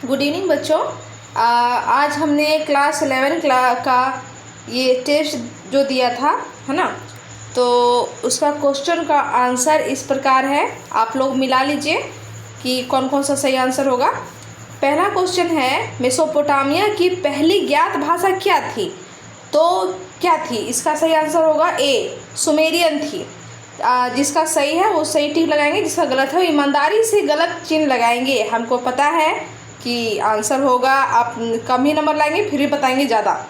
Good evening बच्चों। आज हमने क्लास 11 का ये टेस्ट जो दिया था है ना, तो उसका क्वेश्चन का आंसर इस प्रकार है। आप लोग मिला लीजिए कि कौन कौन सा सही आंसर होगा। पहला क्वेश्चन है, मेसोपोटामिया की पहली ज्ञात भाषा क्या थी? तो क्या थी? इसका सही आंसर होगा ए, सुमेरियन थी। जिसका सही है वो सही टिक लगाएंगे, जिसका गलत है ईमानदारी से गलत चिन्ह लगाएंगे। हमको पता है कि आंसर होगा, आप कम ही नंबर लाएंगे फिर भी बताएंगे ज़्यादा,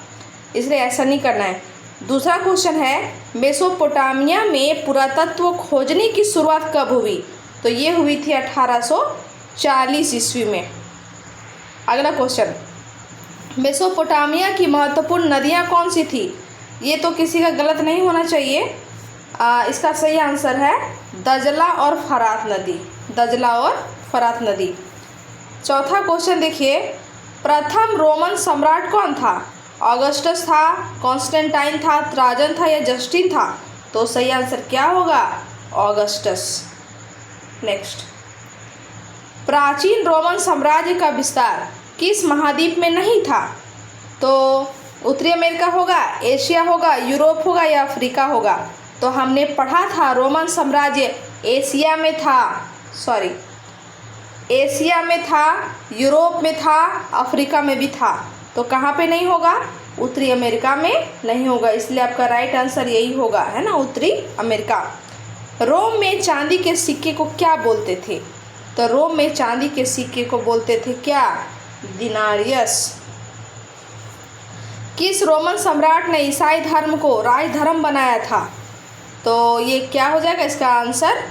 इसलिए ऐसा नहीं करना है। दूसरा क्वेश्चन है, मेसोपोटामिया में पुरातत्व खोजने की शुरुआत कब हुई? तो ये हुई थी 1840 ईस्वी में। अगला क्वेश्चन, मेसोपोटामिया की महत्वपूर्ण नदियाँ कौन सी थी? ये तो किसी का गलत नहीं होना चाहिए। इसका सही आंसर है दजला और फरात नदी। दजला और फरात नदी। चौथा क्वेश्चन देखिए, प्रथम रोमन सम्राट कौन था? ऑगस्टस था, कॉन्स्टेंटाइन था, ट्राजन था या जस्टिन था? तो सही आंसर क्या होगा? ऑगस्टस। नेक्स्ट, प्राचीन रोमन साम्राज्य का विस्तार किस महाद्वीप में नहीं था? तो उत्तरी अमेरिका होगा, एशिया होगा, यूरोप होगा या अफ्रीका होगा? तो हमने पढ़ा था रोमन साम्राज्य एशिया में था, एशिया में था, यूरोप में था, अफ्रीका में भी था। तो कहाँ पे नहीं होगा? उत्तरी अमेरिका में नहीं होगा, इसलिए आपका राइट आंसर यही होगा, है ना, उत्तरी अमेरिका। रोम में चांदी के सिक्के को क्या बोलते थे? तो रोम में चांदी के सिक्के को बोलते थे क्या? दिनारियस। किस रोमन सम्राट ने ईसाई धर्म को राजधर्म बनाया था? तो ये क्या हो जाएगा इसका आंसर?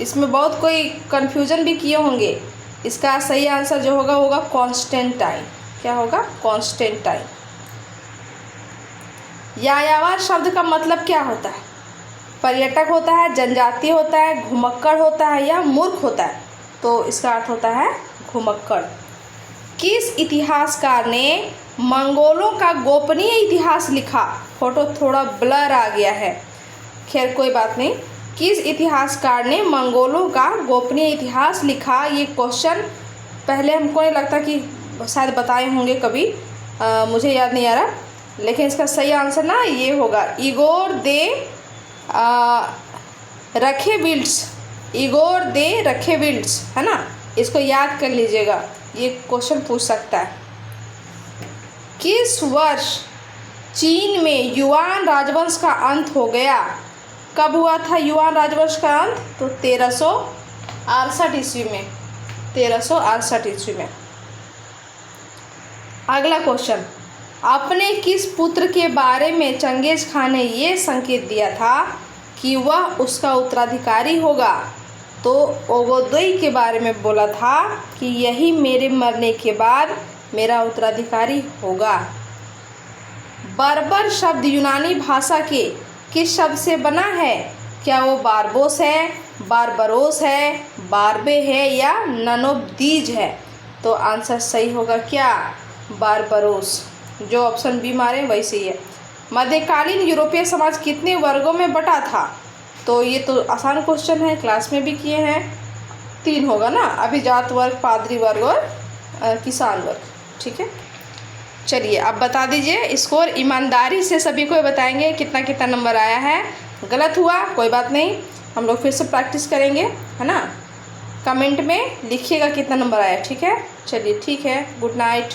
इसमें बहुत कोई कन्फ्यूजन भी किए होंगे। इसका सही आंसर जो होगा कॉन्स्टेंटाइन। क्या होगा? कॉन्स्टेंटाइन। यायावर शब्द का मतलब क्या होता है? पर्यटक होता है, जनजातीय होता है, घुमक्कड़ होता है या मूर्ख होता है? तो इसका अर्थ होता है घुमक्कड़। किस इतिहासकार ने मंगोलों का गोपनीय इतिहास लिखा? फोटो थोड़ा ब्लर आ गया है, खैर कोई बात नहीं। किस इतिहासकार ने मंगोलों का गोपनीय इतिहास लिखा? ये क्वेश्चन पहले हमको नहीं लगता कि शायद बताए होंगे कभी, मुझे याद नहीं आ रहा, लेकिन इसका सही आंसर ना ये होगा इगोर दे रखेविल्ड्स। इगोर दे रखेविल्ड्स, है ना, इसको याद कर लीजिएगा, ये क्वेश्चन पूछ सकता है। किस वर्ष चीन में युआन राजवंश का अंत हो गया? कब हुआ था युआन राजवंश का अंत? तो 1368 ईस्वी में। 1368 ईस्वी में। अगला क्वेश्चन, अपने किस पुत्र के बारे में चंगेज खान ने ये संकेत दिया था कि वह उसका उत्तराधिकारी होगा? तो ओगोदोई के बारे में बोला था कि यही मेरे मरने के बाद मेरा उत्तराधिकारी होगा। बर्बर शब्द यूनानी भाषा के किस शब्द से बना है? क्या वो बारबोस है, बारबरोस है, बारबे है या ननोबदीज है? तो आंसर सही होगा क्या? बारबरोस। जो ऑप्शन बी मारे वही सही है। मध्यकालीन यूरोपीय समाज कितने वर्गों में बटा था? तो ये तो आसान क्वेश्चन है, क्लास में भी किए हैं। 3 होगा ना, अभिजात वर्ग, पादरी वर्ग और किसान वर्ग। ठीक है, चलिए अब बता दीजिए स्कोर। ईमानदारी से सभी को बताएंगे कितना कितना नंबर आया है। गलत हुआ कोई बात नहीं, हम लोग फिर से प्रैक्टिस करेंगे, है ना। कमेंट में लिखिएगा कितना नंबर आया, ठीक है। चलिए ठीक है, गुड नाइट।